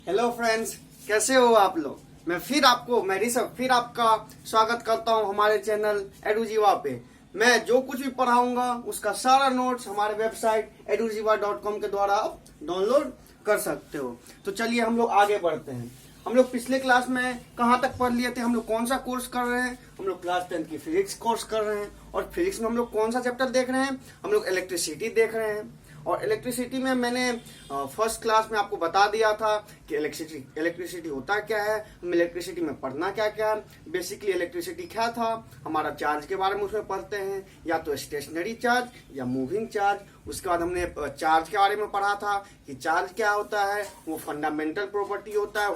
Hello friends, कैसे हो आप लोग। मैं ऋषभ फिर आपका स्वागत करता हूं हमारे चैनल एडुजीवा पे। मैं जो कुछ भी पढ़ाऊंगा उसका सारा नोट्स हमारे वेबसाइट edujiva.com के द्वारा आप डाउनलोड कर सकते हो। तो चलिए हम लोग आगे बढ़ते हैं। हम लोग पिछले क्लास में कहाँ तक पढ़ लिए थे, हम लोग कौन सा कोर्स कर रहे हैं। हम लोग क्लास 10 की फिजिक्स कोर्स कर रहे हैं और फिजिक्स में हम लोग कौन सा चैप्टर देख रहे हैं, हम लोग इलेक्ट्रिसिटी देख रहे हैं। और इलेक्ट्रिसिटी में मैंने फर्स्ट क्लास में आपको बता दिया था कि इलेक्ट्रिसिटी होता क्या है, हम इलेक्ट्रिसिटी में पढ़ना क्या क्या है। बेसिकली इलेक्ट्रिसिटी क्या था, हमारा चार्ज के बारे में उसमें पढ़ते हैं, या तो स्टेशनरी चार्ज या मूविंग चार्ज। उसके बाद हमने चार्ज के बारे में पढ़ा था कि चार्ज क्या होता है, वो फंडामेंटल प्रॉपर्टी होता है,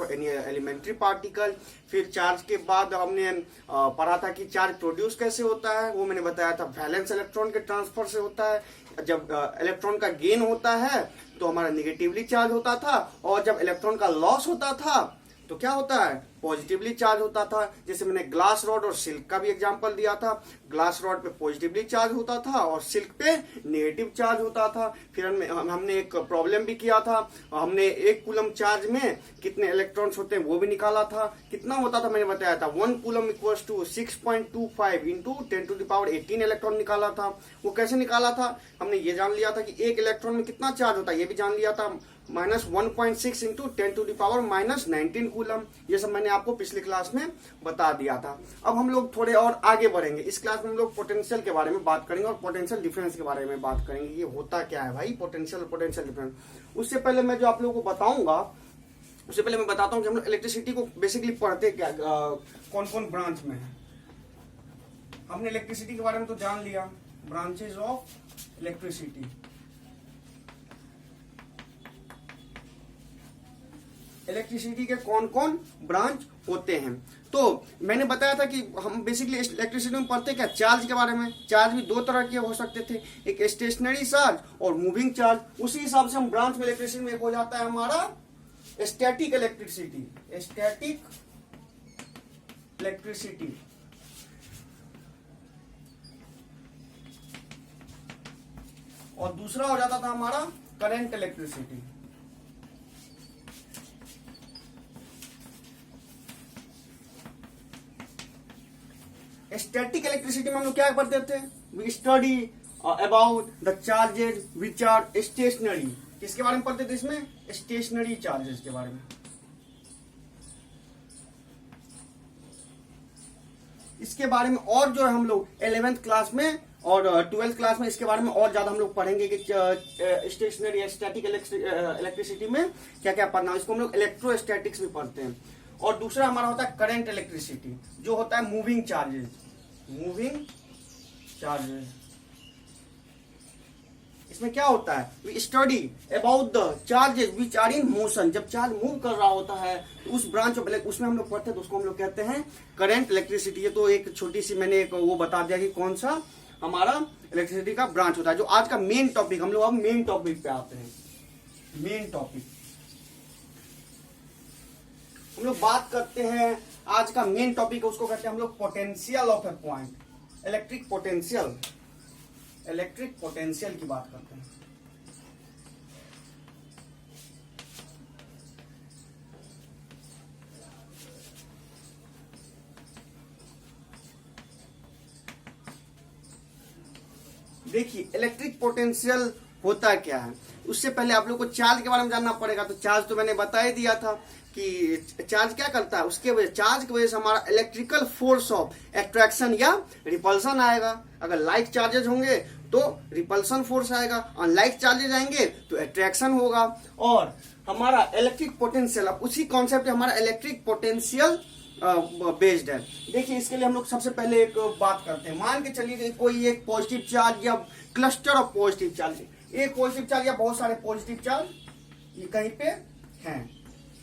एलिमेंट्री पार्टिकल। फिर चार्ज के बाद हमने पढ़ा था कि चार्ज प्रोड्यूस कैसे होता है, वो मैंने बताया था वैलेंस इलेक्ट्रॉन के ट्रांसफर से होता है। जब इलेक्ट्रॉन का गेन होता है तो हमारा निगेटिवली चार्ज होता था, और जब इलेक्ट्रॉन का लॉस होता था तो क्या होता है, पॉजिटिवली चार्ज होता था। जैसे मैंने ग्लास रॉड और सिल्क का भी एग्जांपल दिया था। ग्लास रॉड पे पॉजिटिवली चार्ज होता था और सिल्क पे नेगेटिव चार्ज होता था। फिर हमने एक प्रॉब्लम भी किया था, हमने 1 कूलम चार्ज में कितने इलेक्ट्रॉन्स होते हैं वो भी निकाला था। कितना होता था मैंने बताया था, 1 coulomb equals to 6.25 into 10⁻18 electron निकाला था। वो कैसे निकाला था, हमने ये जान लिया था कि 1 इलेक्ट्रॉन में कितना चार्ज होता है, ये भी जान लिया था, -1.6 इंटू 10⁻−19 कूलम। ये सब मैंने आपको पिछली क्लास में बता दिया था। अब हम लोग थोड़े और आगे बढ़ेंगे। इस क्लास में हम लोग पोटेंशियल के बारे में बात करेंगे और पोटेंशियल डिफरेंस के बारे में बात करेंगे। ये होता क्या है भाई पोटेंशियल और पोटेंशियल डिफरेंस। उससे पहले मैं जो आप लोगों को बताऊंगा, उससे पहले मैं बताता हूँ कि हम लोग इलेक्ट्रिसिटी को बेसिकली पढ़ते क्या, कौन कौन ब्रांच में है। हमने इलेक्ट्रिसिटी के बारे में तो जान लिया, ब्रांचेज ऑफ इलेक्ट्रिसिटी। इलेक्ट्रिसिटी के कौन कौन ब्रांच होते हैं। तो मैंने बताया था कि हम बेसिकली इलेक्ट्रिसिटी में पढ़ते क्या, चार्ज के बारे में। चार्ज भी 2 तरह के हो सकते थे, एक स्टेशनरी चार्ज और मूविंग चार्ज। उसी हिसाब से हम ब्रांच में इलेक्ट्रिसिटी में एक हो जाता है हमारा स्टैटिक इलेक्ट्रिसिटी। स्टैटिक इलेक्ट्रिसिटी और दूसरा हो जाता था हमारा करंट इलेक्ट्रिसिटी। स्टैटिक इलेक्ट्रिसिटी में हम लोग क्या पढ़ते थे, we study about the charges which are stationary. किसके बारे में पढ़ते थे इसमें, स्टेशनरी चार्जेस के बारे में। इसके बारे में और जो है हम लोग 11th क्लास में और 12th क्लास में इसके बारे में और ज्यादा हम लोग पढ़ेंगे कि स्टेशनरी स्टैटिक इलेक्ट्रिसिटी में क्या क्या पढ़ना है। इसको हम लोग इलेक्ट्रोस्टैटिक्स भी पढ़ते हैं। और दूसरा हमारा होता है करंट इलेक्ट्रिसिटी, जो होता है मूविंग चार्जेस। मूविंग चार्जेस इसमें क्या होता है, we study about the charges which are in motion. जब चार्ज मूव कर रहा होता है तो उस ब्रांच ऑफ उसमें हम लोग पढ़ते हैं, तो उसको हम लोग कहते हैं करंट इलेक्ट्रिसिटी। ये तो एक छोटी सी मैंने एक वो बता दिया कि कौन सा हमारा इलेक्ट्रिसिटी का ब्रांच होता है। जो आज का मेन टॉपिक, हम लोग अब मेन टॉपिक पे आते हैं। मेन टॉपिक हम लोग बात करते हैं, आज का मेन टॉपिक है उसको कहते हैं हम लोग potential of A point. Electric potential, electric potential की बात करते हैं। देखिए इलेक्ट्रिक पोटेंशियल होता क्या है, उससे पहले आप लोग को चार्ज के बारे में जानना पड़ेगा। तो चार्ज तो मैंने बता ही दिया था कि चार्ज क्या करता है, उसके वजह चार्ज की वजह से हमारा इलेक्ट्रिकल फोर्स ऑफ अट्रैक्शन या रिपल्सन आएगा। अगर लाइक चार्जेज होंगे तो रिपल्सन फोर्स आएगा, और लाइक चार्जेज आएंगे तो अट्रैक्शन होगा। और हमारा इलेक्ट्रिक पोटेंशियल, अब उसी कॉन्सेप्ट हमारा इलेक्ट्रिक पोटेंशियल बेस्ड है। देखिए इसके लिए हम लोग सबसे पहले एक बात करते हैं। मान के चलिए कोई एक पॉजिटिव चार्ज या क्लस्टर ऑफ पॉजिटिव चार्ज, एक पॉजिटिव चार्ज या बहुत सारे पॉजिटिव चार्ज ये कहीं पे हैं।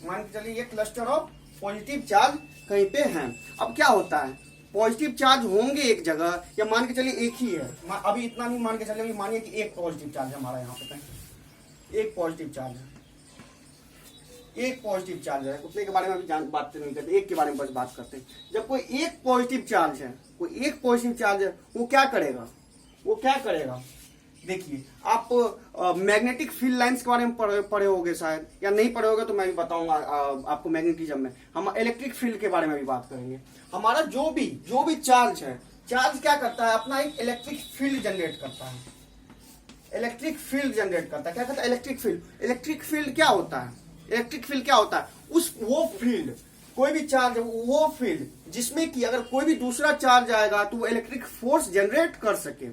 मान के चलिए ये क्लस्टर ऑफ पॉजिटिव चार्ज कहीं पे हैं। अब क्या होता है, पॉजिटिव चार्ज होंगे एक जगह, या मान के चलिए एक ही है, अभी इतना नहीं मान के चलिए, मानिए कि एक पॉजिटिव चार्ज है हमारा यहाँ पे कहीं, एक पॉजिटिव चार्ज है, एक पॉजिटिव चार्ज है। उतने के बारे में अभी बात नहीं करते, एक के बारे में बस बात करते हैं। जब कोई एक पॉजिटिव चार्ज है, कोई एक पॉजिटिव चार्ज है, वो क्या करेगा, वो क्या करेगा, देखिए आप मैग्नेटिक फील्ड लाइंस के बारे में पढ़े होगे शायद, या नहीं पढ़े होगे तो मैं भी बताऊंगा आपको मैग्नेटिज्म में। हम इलेक्ट्रिक फील्ड के बारे में भी बात करेंगे। हमारा जो भी चार्ज है, चार्ज क्या करता है, अपना एक इलेक्ट्रिक फील्ड जनरेट करता है। इलेक्ट्रिक फील्ड जनरेट करता है, क्या कहता है इलेक्ट्रिक फील्ड। इलेक्ट्रिक फील्ड क्या होता है, इलेक्ट्रिक फील्ड क्या होता है, वो फील्ड, कोई भी चार्ज, वो फील्ड जिसमें कि अगर कोई भी दूसरा चार्ज आएगा तो वो इलेक्ट्रिक फोर्स जनरेट कर सके।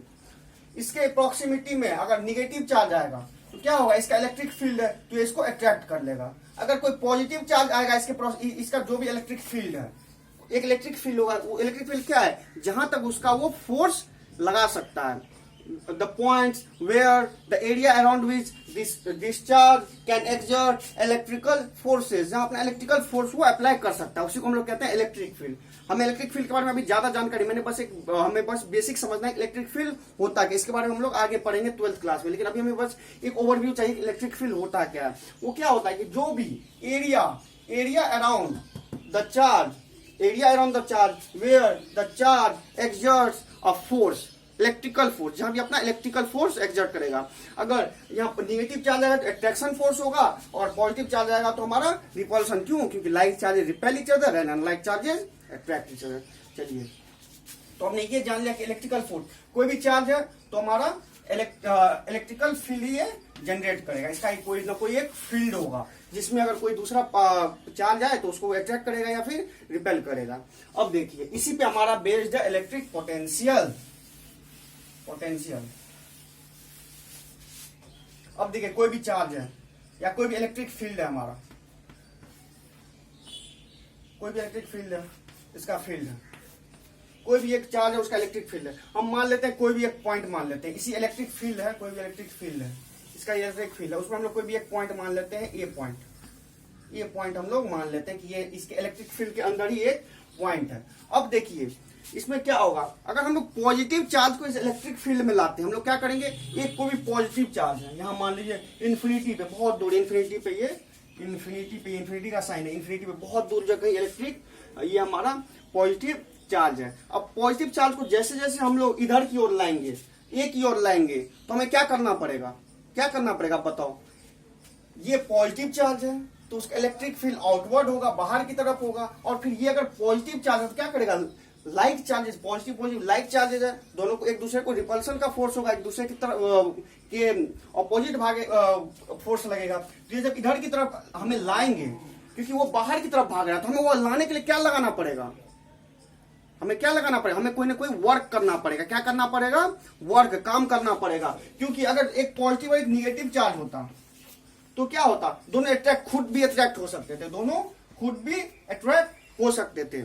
इसके प्रॉक्सिमिटी में अगर निगेटिव चार्ज आएगा तो क्या होगा, इसका इलेक्ट्रिक फील्ड है तो इसको अट्रैक्ट कर लेगा। अगर कोई पॉजिटिव चार्ज आएगा इसका जो भी इलेक्ट्रिक फील्ड है, एक इलेक्ट्रिक फील्ड होगा, वो इलेक्ट्रिक फील्ड क्या है, जहां तक उसका वो फोर्स लगा सकता है। The points where the area around which this charge can exert electrical forces, जहां अपना इलेक्ट्रिकल फोर्स वो अप्लाई कर सकता है, उसी को हम लोग कहते हैं इलेक्ट्रिक फील्ड। हमें इलेक्ट्रिक फील्ड के बारे में अभी ज्यादा जानकारी, हमें बस बेसिक समझना है इलेक्ट्रिक फील्ड होता है, इसके बारे में हम लोग आगे पढ़ेंगे 12th क्लास में। लेकिन अभी हमें बस एक ओवरव्यू चाहिए कि इलेक्ट्रिक फील्ड होता क्या है। वो क्या होता है कि जो भी area around the charge where the charge exerts a force, electrical force, जहां भी अपना इलेक्ट्रिकल फोर्स एक्सर्ट करेगा। अगर यहाँ पर निगेटिव चार्ज आएगा तो अट्रैक्शन फोर्स होगा, और पॉजिटिव चार्ज आएगा तो हमारा रिपल्सन। क्यों, क्योंकि like charges repel each other and unlike charges attract each other. चलिए, तो हमने ये जान लिया कि इलेक्ट्रिकल फोर्स, कोई भी चार्ज है तो हमारा इलेक्ट्रिकल फील्ड ये जनरेट करेगा। इसका कोई ना कोई एक फील्ड होगा जिसमें अगर कोई दूसरा चार्ज आए तो उसको अट्रैक्ट करेगा या फिर रिपेल करेगा। अब देखिए, इसी पे हमारा बेस्ड है इलेक्ट्रिक पोटेंशियल। अब देखिए, कोई भी चार्ज है या कोई भी इलेक्ट्रिक फील्ड है, हमारा कोई भी इलेक्ट्रिक फील्ड है, इसका फील्ड है, कोई भी एक चार्ज है उसका इलेक्ट्रिक फील्ड है। हम मान लेते हैं कोई भी एक पॉइंट मान लेते हैं, इसी इलेक्ट्रिक फील्ड है, कोई भी इलेक्ट्रिक फील्ड है, इसका इलेक्ट्रिक फील्ड है, उसमें हम लोग कोई भी एक पॉइंट मान लेते हैं, ये पॉइंट हम लोग मान लेते हैं कि ये इसके इलेक्ट्रिक फील्ड के अंदर ही एक पॉइंट है। अब देखिए, इसमें क्या होगा, अगर हम लोग पॉजिटिव चार्ज को इस इलेक्ट्रिक फील्ड में लाते हैं, हम लोग क्या करेंगे, एक कोई भी पॉजिटिव चार्ज है, यहाँ मान लीजिए इन्फिनिटी पे, बहुत दूर इन्फिनिटी पे, ये इन्फिनिटी का साइन है, इन्फिनिटी पे बहुत दूर जगह इलेक्ट्रिक, ये हमारा पॉजिटिव चार्ज है। अब पॉजिटिव चार्ज को जैसे जैसे हम लोग इधर की ओर लाएंगे, एक की ओर लाएंगे, तो हमें क्या करना पड़ेगा, बताओ। ये पॉजिटिव चार्ज है तो उसका इलेक्ट्रिक फील्ड आउटवर्ड होगा, बाहर की तरफ होगा। और फिर ये अगर पॉजिटिव चार्ज है तो क्या करेगा, like charges, positive like charges है, दोनों को एक दूसरे को रिपल्सन का फोर्स होगा, एक दूसरे की तरफ के अपोजिट भागे फोर्स लगेगा। तो ये जब इधर की तरफ हमें लाएंगे, क्योंकि वो बाहर की तरफ भाग रहा है, तो हमें वो लाने के लिए क्या लगाना पड़ेगा, हमें कोई ना कोई वर्क करना पड़ेगा। क्या करना पड़ेगा, काम करना पड़ेगा। क्योंकि अगर एक पॉजिटिव और एक निगेटिव चार्ज होता तो क्या होता, दोनों खुद भी अट्रैक्ट हो सकते थे,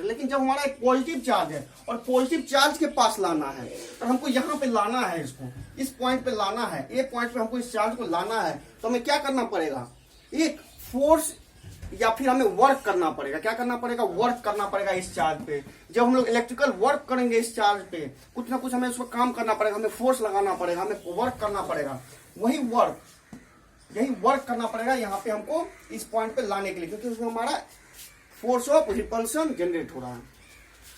लेकिन जब हमारा एक पॉजिटिव चार्ज है और पॉजिटिव चार्ज के पास लाना है, और हमको यहाँ पे लाना है, इसको इस पॉइंट पे लाना है, एक पॉइंट पे हमको इस चार्ज को लाना है, तो हमें क्या करना पड़ेगा, एक फोर्स या फिर हमें वर्क करना पड़ेगा। क्या करना पड़ेगा, वर्क करना पड़ेगा इस चार्ज पे। जब हम लोग इलेक्ट्रिकल वर्क करेंगे इस चार्ज पे, कुछ ना कुछ हमें उस पर काम करना पड़ेगा, हमें फोर्स लगाना पड़ेगा, हमें वर्क करना पड़ेगा। यही वर्क करना पड़ेगा यहाँ पे हमको इस पॉइंट पे लाने के लिए, क्योंकि उसमें हमारा फोर्स ऑफ रिपल्सन जनरेट हो रहा है।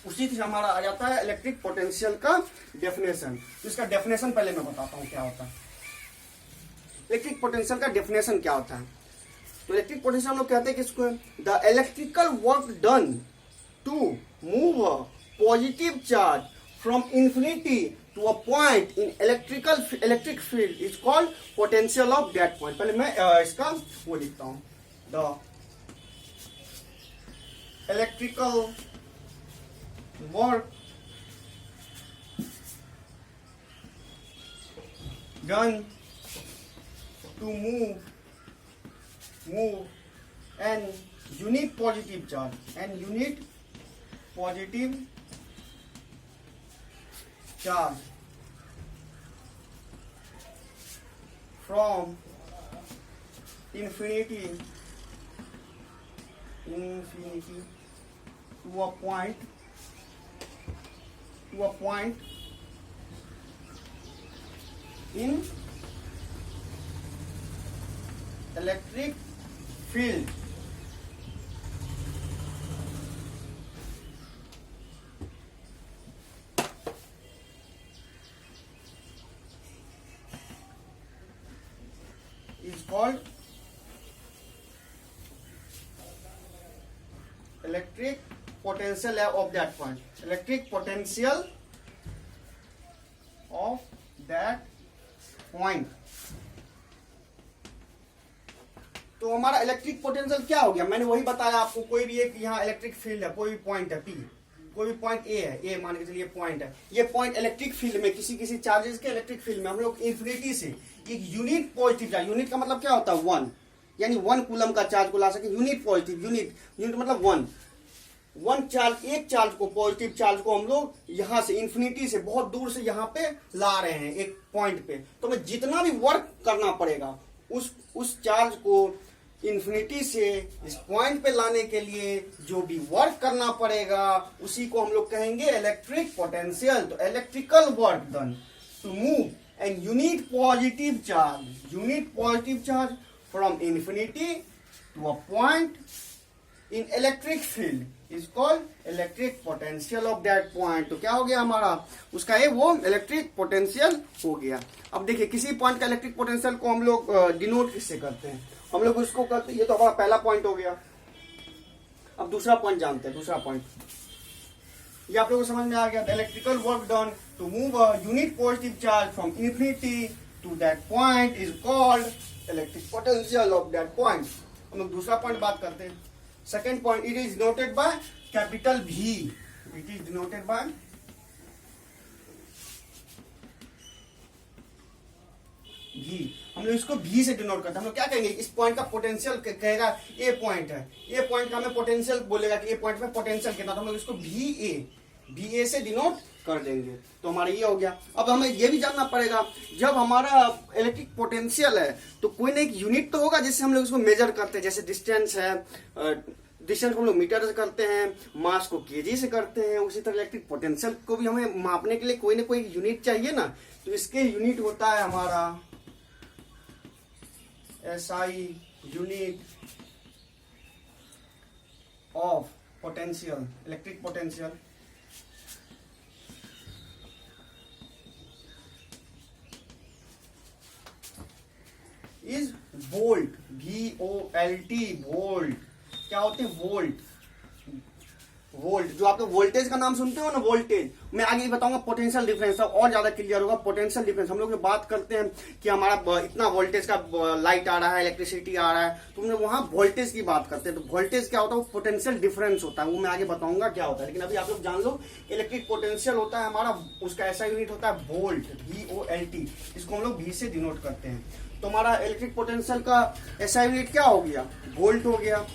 उसी से हमारा आ जाता है इलेक्ट्रिक पोटेंशियल का डेफिनेशन। तो इसका डेफिनेशन पहले मैं बताता हूँ क्या होता है। इलेक्ट्रिक पोटेंशियल का डेफिनेशन क्या होता है, तो इलेक्ट्रिक पोटेंशियल हम लोग कहते हैं कि इसको the electrical work done to move a positive charge from infinity to a point in electric field is called potential of that point. पहले मैं इसका वो लिखता हूं, the electrical work done to move an unit positive charge from infinity to a point in electric field electric potential of that point, electric potential of that point. तो हमारा electric potential क्या हो गया, मैंने वही बताया आपको। कोई भी एक यहाँ इलेक्ट्रिक फील्ड है, कोई भी पॉइंट है P, कोई भी पॉइंट ए है, ए मान के चलिए पॉइंट है, ये पॉइंट इलेक्ट्रिक फील्ड में किसी किसी चार्जेस के इलेक्ट्रिक फील्ड में हम लोग इंफिनिटी से एक यूनिट पॉजिटिव चार्ज, यूनिट का मतलब क्या होता है 1, यानी 1 कूलम का चार्ज को ला सके, यूनिट पॉजिटिव, यूनिट मतलब 1 चार्ज, एक चार्ज को, पॉजिटिव चार्ज को हम लोग यहां से इंफिनिटी से बहुत दूर से यहाँ पे ला रहे हैं एक पॉइंट पे। तो हमें जितना भी वर्क करना पड़ेगा उस चार्ज को इंफिनिटी से इस पॉइंट पे लाने के लिए जो भी वर्क करना पड़ेगा उसी को हम लोग कहेंगे इलेक्ट्रिक पोटेंशियल। तो electrical work done to move an unit positive charge from infinity to a point in electric field is called electric potential of that point. तो क्या हो गया हमारा, उसका ये वो इलेक्ट्रिक पोटेंशियल हो गया। अब देखिए किसी पॉइंट का इलेक्ट्रिक पोटेंशियल को हम लोग डिनोट किससे करते हैं, हम लोग उसको करते हैं, ये तो हमारा पहला पॉइंट हो गया। अब दूसरा पॉइंट जानते हैं, दूसरा पॉइंट ये आप लोगों को समझ में आ गया। Electrical work done to move a unit positive charge from infinity to that point is called electric potential of that point. हम लोग दूसरा पॉइंट बात करते हैं। Second point, it is denoted by capital V, it is denoted by V। हम लोग इसको V से डिनोट करते हैं। हम लोग क्या कहेंगे, इस पॉइंट का पोटेंशियल कहेगा ए पॉइंट है, ए पॉइंट का हमें पोटेंशियल बोलेगा कि ए पॉइंट में पोटेंशियल कितना, तो हम लोग इसको VA से डिनोट कर देंगे। तो हमारा ये हो गया। अब हमें ये भी जानना पड़ेगा, जब हमारा इलेक्ट्रिक पोटेंशियल है तो कोई ना एक यूनिट तो होगा जिससे हम लोग इसको मेजर करते हैं। जैसे डिस्टेंस है, डिस्टेंस को हम लोग मीटर से करते हैं, मास को केजी से करते हैं, उसी तरह इलेक्ट्रिक पोटेंशियल को भी हमें मापने के लिए कोई ना कोई यूनिट चाहिए ना। तो इसके यूनिट होता है हमारा SI, unit of potential, electric potential. Is volt, VOLT, volt. क्या होते हैं वोल्ट, वोल्ट जो आप वोल्टेज का नाम सुनते हो ना, वोल्टेज। मैं आगे बताऊंगा पोटेंशियल डिफरेंस, और ज्यादा क्लियर होगा पोटेंशियल डिफरेंस। हम लोग जो बात करते हैं कि हमारा इतना वोल्टेज का लाइट आ रहा है, इलेक्ट्रिसिटी आ रहा है, तो हम लोग वहां वोल्टेज की बात करते हैं। तो वोल्टेज क्या होता है, वो पोटेंशियल डिफरेंस होता है, वो मैं आगे बताऊंगा क्या होता है। लेकिन अभी आप लोग जान लो, इलेक्ट्रिक पोटेंशियल होता है हमारा, उसका ऐसा यूनिट होता है वोल्ट, VOLT। इसको हम लोग V से डिनोट करते हैं। तो हमारा इलेक्ट्रिक पोटेंशियल का ऐसा यूनिट क्या हो गया, वोल्ट हो गया।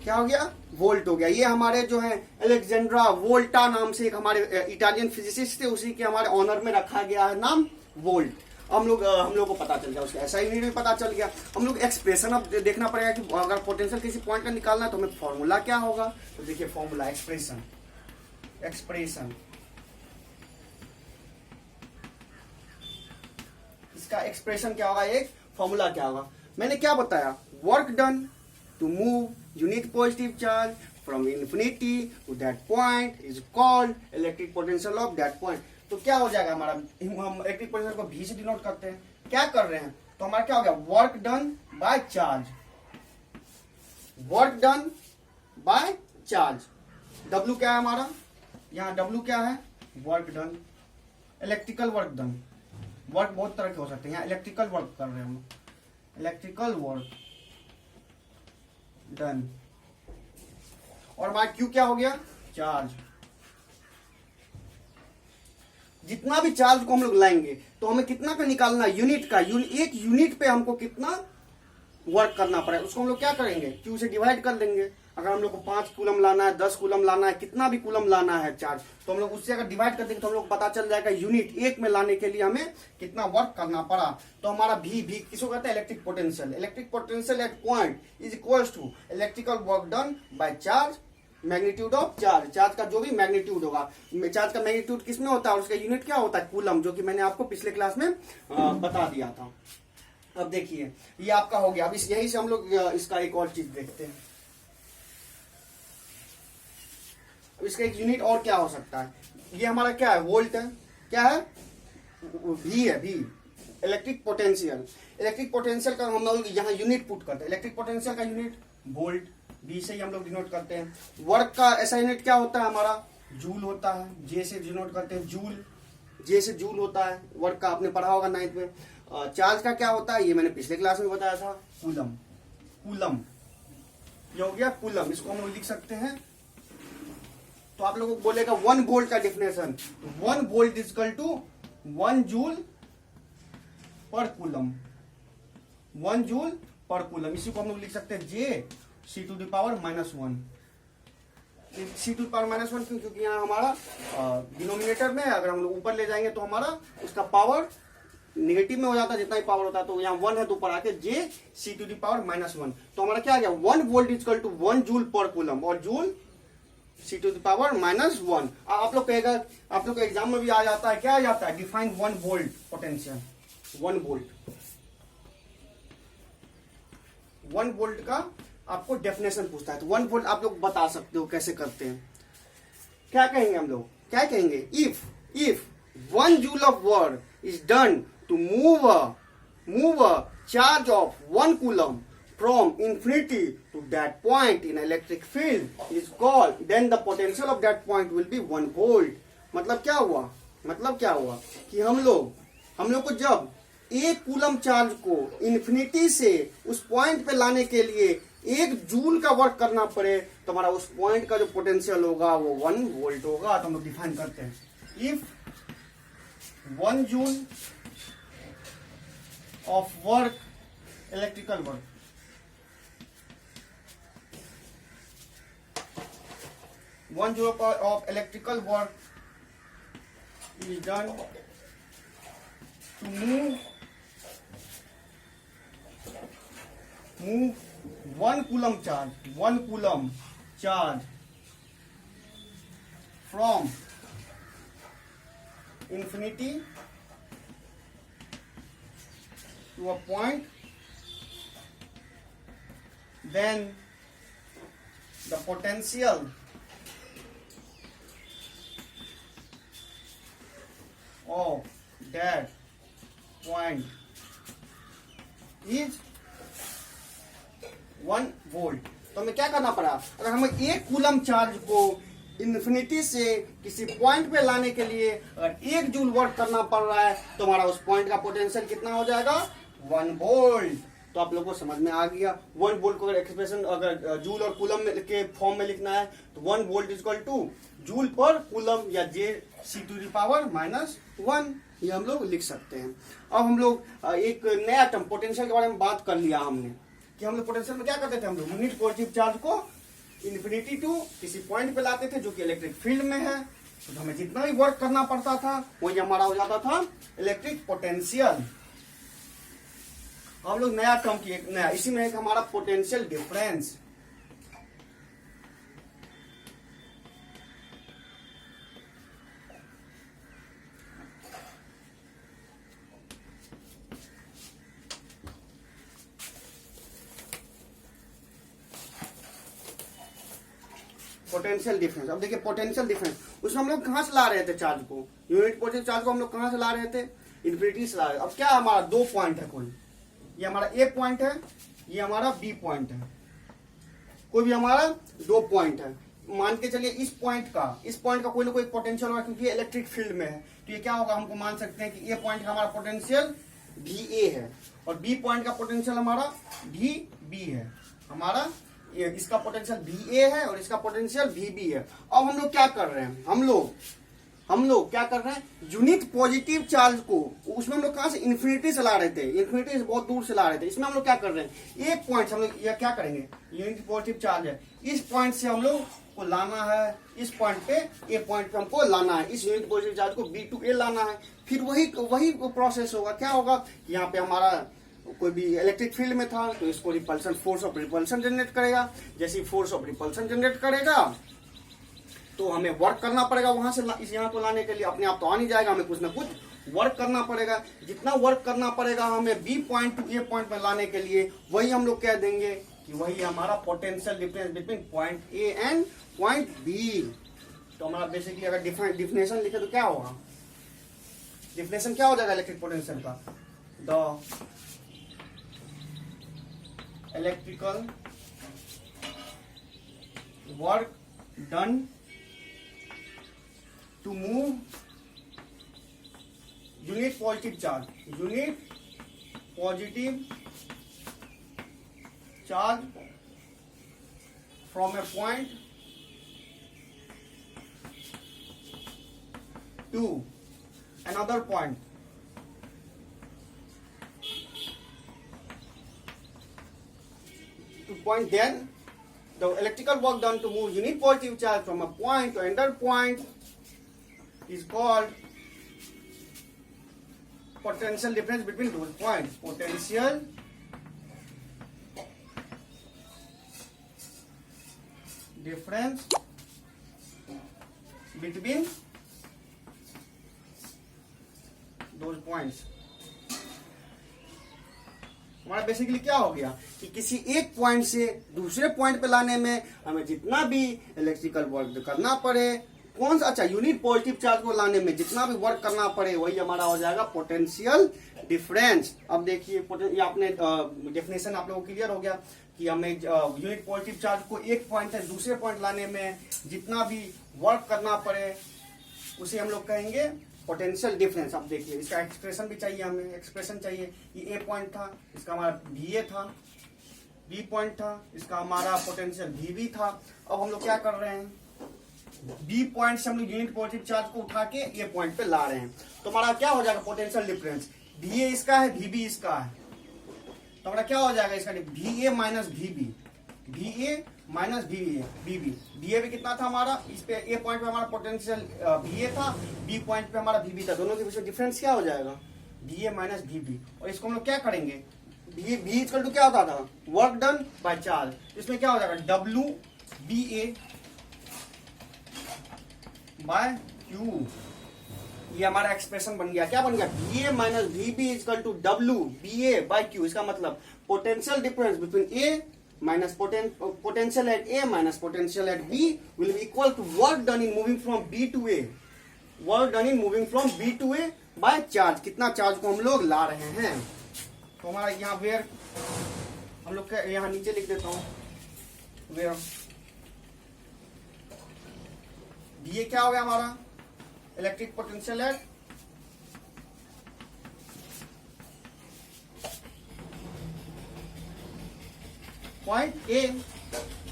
क्या हो गया, वोल्ट हो गया। ये हमारे जो है अलेक्जेंड्रा वोल्टा नाम से एक हमारे इटालियन फिजिसिस्ट थे, उसी के हमारे ऑनर में रखा गया है नाम वोल्ट। हम लोग को पता चल गया, उसका ऐसा यूनिट भी पता चल गया। हम लोग एक्सप्रेशन अब देखना पड़ेगा कि अगर पोटेंशियल किसी पॉइंट का निकालना है तो हमें फॉर्मूला क्या होगा। तो देखिए फॉर्मूला, एक्सप्रेशन इसका एक्सप्रेशन क्या होगा, एक फॉर्मूला क्या होगा। मैंने क्या बताया, work done to move unit positive charge from infinity to that point is called electric potential of that point। तो क्या हो जाएगा हमारा, हम इलेक्ट्रिक पोटेंशियल को V से डिनोट करते हैं। क्या कर रहे हैं, तो हमारा क्या हो गया, work done by charge, work done by charge. W क्या है हमारा, यहाँ W क्या है, work done, electrical work done. Work बहुत तरह के हो सकते हैं, यहाँ इलेक्ट्रिकल वर्क कर रहे हैं हम, इलेक्ट्रिकल वर्क डन। और हमारा Q क्या हो गया, चार्ज। जितना भी चार्ज को हम लोग लाएंगे तो हमें कितना का निकालना है, यूनिट का। एक यूनिट पे हमको कितना वर्क करना पड़ेगा, उसको हम लोग क्या करेंगे, Q से डिवाइड कर देंगे। अगर हम लोग को 5 कूलम लाना है, 10 कूलम लाना है, कितना भी कूलम लाना है चार्ज, तो हम लोग उससे अगर डिवाइड कर देंगे तो हम लोग पता चल जाएगा यूनिट एक में लाने के लिए हमें कितना वर्क करना पड़ा। तो हमारा V किसको कहते हैं, electric potential. Electric potential at point is equals to electrical work done by charge, magnitude of charge. Charge का जो भी मैग्नीट्यूड होगा, चार्ज का मैग्नीट्यूड किसमें होता है, उसका यूनिट क्या होता है, कूलम, जो कि मैंने आपको पिछले क्लास में बता दिया था। अब देखिए ये आपका हो गया। अब यही से हम लोग इसका एक और चीज देखते हैं। अब इसका एक यूनिट और क्या हो सकता है, ये हमारा क्या है, वोल्ट है, क्या है, V है, V electric potential. Electric potential का हम लोग यहाँ यूनिट पुट करते हैं। इलेक्ट्रिक पोटेंशियल का यूनिट वोल्ट, बी से ही हम लोग डिनोट करते हैं। वर्क का ऐसा यूनिट क्या होता है हमारा, जूल होता है। जे से डिनोट करते हैं जूल, जे से जूल होता है। वर्क का आपने पढ़ा होगा 9th में। चार्ज का क्या होता है, ये मैंने पिछले क्लास में बताया था, कूलम। कूलम ये हो गया कूलम, इसको हम लोग लिख सकते हैं। तो आप लोगों को बोलेगा 1 वोल्ट का definition, 1 volt is equal to 1 joule per coulomb, 1 joule per coulomb. इसी को हम लोग लिख सकते हैं J C to the power -1। C to power -1 क्यों, क्योंकि यहाँ हमारा डिनोमिनेटर में अगर हम लोग ऊपर ले जाएंगे तो हमारा उसका पावर नेगेटिव में हो जाता है, जितना ही पावर होता है। तो यहाँ 1 है तो ऊपर आके J C to the power -1। तो हमारा क्या आ गया, 1 volt is equal to 1 joule per coulomb, और joule C to the power -1। आप लोग कहेगा, आप लोग के एग्जाम में भी आ जाता है, क्या आ जाता है, define 1 volt potential. 1 volt, 1 volt का आपको डेफिनेशन पूछता है, तो 1 वोल्ट आप लोग बता सकते हो कैसे करते हैं। क्या कहेंगे हम लोग, क्या कहेंगे, if 1 joule of work is done to move a charge of 1 coulomb from infinity to that point in electric field is called, then the potential of that point will be 1 volt। मतलब क्या हुआ कि हम लोग को जब 1 coulomb charge को infinity से उस पॉइंट पे लाने के लिए 1 जूल का वर्क करना पड़े, तो हमारा उस पॉइंट का जो पोटेंशियल होगा वो 1 वोल्ट होगा। तो हम लोग डिफाइन करते हैं, if 1 joule of work, electrical work, 1 joule of electrical work is done to move 1 coulomb charge from infinity to a point, then the potential of that point is 1 volt. तो हमें क्या करना पड़ा, अगर हमें 1 कूलम चार्ज को infinity से किसी पॉइंट पे लाने के लिए अगर 1 जूल वर्क करना पड़ रहा है, तो हमारा उस पॉइंट का पोटेंशियल कितना हो जाएगा, 1 वोल्ट। तो आप लोगों को समझ में आ गया। 1 वोल्ट को अगर एक्सप्रेशन अगर जूल और कूलम के फॉर्म में लिखना है, तो 1 volt is equal two joule per coulomb या जे सी टू द पावर -1, ये हम लोग लिख सकते हैं। अब हम लोग एक नया टर्म पोटेंशियल के बारे में बात कर लिया हमने, कि हम लोग पोटेंशियल में क्या करते थे, हम लोग यूनिट पॉजिटिव चार्ज को इन्फिनिटी टू किसी पॉइंट पे लाते थे जो कि इलेक्ट्रिक फील्ड में है, तो हमें जितना भी वर्क करना पड़ता था वही हमारा हो जाता था इलेक्ट्रिक पोटेंशियल। हम लोग नया टर्म की एक नया, इसी में एक हमारा पोटेंशियल डिफरेंस। पोटेंशियल डिफरेंस, अब देखिए पोटेंशियल डिफरेंस, उसमें हम लोग कहां से ला रहे थे चार्ज को, यूनिट पॉजिटिव चार्ज को हम लोग कहां से ला रहे थे, इन्फिनिटी से ला रहे थे। अब क्या हमारा 2 पॉइंट है, कोई ये हमारा ए पॉइंट है, ये हमारा बी पॉइंट है, कोई भी हमारा 2 पॉइंट है। मान के चलिए इस पॉइंट का कोई ना कोई पोटेंशियल होगा, क्योंकि इलेक्ट्रिक फील्ड में है, तो ये क्या होगा, हमको मान सकते हैं कि ए पॉइंट का हमारा पोटेंशियल भी ए है और बी पॉइंट का पोटेंशियल हमारा भी बी है। हमारा इसका पोटेंशियल भी ए है और इसका पोटेंशियल भी बी है। अब हम लोग क्या कर रहे हैं, हम लोग क्या कर रहे हैं, यूनिट पॉजिटिव चार्ज को उसमें हम लोग कहां से, इन्फिनिटी से ला रहे थे, इन्फिनिटी से बहुत दूर से ला रहे थे। इसमें हम लोग क्या कर रहे हैं, एक पॉइंट हम लोग यह क्या करेंगे, यूनिट पॉजिटिव चार्ज है, इस पॉइंट से हम लोग को लाना है, इस पॉइंट पे ए पॉइंट पे हमको लाना है, इस यूनिट पॉजिटिव चार्ज को बी टू ए लाना है। फिर वही प्रोसेस होगा, क्या होगा, यहाँ पे हमारा कोई भी इलेक्ट्रिक फील्ड में था तो इसको repulsion, force of repulsion generate करेगा। जैसे फोर्स ऑफ रिपल्सन जनरेट करेगा तो हमें वर्क करना पड़ेगा वहां से इस यहाँ को लाने के लिए, अपने आप तो आ नहीं जाएगा, हमें कुछ ना कुछ वर्क करना पड़ेगा। जितना वर्क करना पड़ेगा हमें बी पॉइंट टू ए पॉइंट में लाने के लिए, वही हम लोग कह देंगे कि वही हमारा potential difference between point A and point B. तो हमारा बेसिकली अगर डिफिनेशन लिखे तो क्या होगा, डिफिनेशन क्या हो जाएगा इलेक्ट्रिक पोटेंशियल का, the electrical work done to move unit positive charge from a point to another point. To point, then the electrical work done to move unit positive charge from a point to another point is called potential difference between those points. Potential difference between those points. हमारा basically क्या हो गया कि किसी एक point से दूसरे point पे लाने में हमें जितना भी इलेक्ट्रिकल वर्क करना पड़े, कौन सा, अच्छा, यूनिट पॉजिटिव चार्ज को लाने में जितना भी वर्क करना पड़े वही हमारा हो जाएगा पोटेंशियल डिफरेंस. अब देखिए ये आपने डेफिनेशन आप लोगों को क्लियर हो गया कि हमें यूनिट पॉजिटिव चार्ज को एक पॉइंट से दूसरे पॉइंट लाने में जितना भी वर्क करना पड़े उसे हम लोग कहेंगे पोटेंशियल डिफरेंस. अब देखिए इसका एक्सप्रेशन भी चाहिए, हमें एक्सप्रेशन चाहिए. ये ए पॉइंट था, इसका हमारा वी ए था, बी पॉइंट था, इसका हमारा पोटेंशियल वी बी था. अब हम लोग क्या कर रहे हैं, बी पॉइंट से हम लोग यूनिट पॉजिटिव चार्ज को उठा के ए पॉइंट पे ला रहे हैं. तो हमारा क्या हो जाएगा पोटेंशियल डिफरेंस, वी ए इसका है, वी बी इसका है. तो हमारा क्या हो जाएगा इसका, V A minus V B, V A minus V B. V A भी कितना था हमारा, इस पे ए पॉइंट पे हमारा पोटेंशियल वी ए था, बी पॉइंट पे हमारा वी बी था. दोनों के बीच में डिफरेंस क्या हो जाएगा, V A minus V B. और इसको हम लोग क्या करेंगे, वी इक्वल टू क्या होता था, वर्क डन बाय चार्ज. इसमें क्या हो जाएगा, W B A by Q. ये हमारा एक्सप्रेशन बन गया. क्या बन गया, V A minus V B equal to W B A by Q. इसका मतलब potential difference between A minus potential at A minus potential at B will be equal to work done in moving from B to A. Work done in moving from B to A by charge. कितना charge को हम लोग ला रहे हैं. तो हमारा यहाँ where हम लोग यहाँ नीचे लिख देता हूँ, वेयर ये क्या हो गया हमारा electric potential at point A.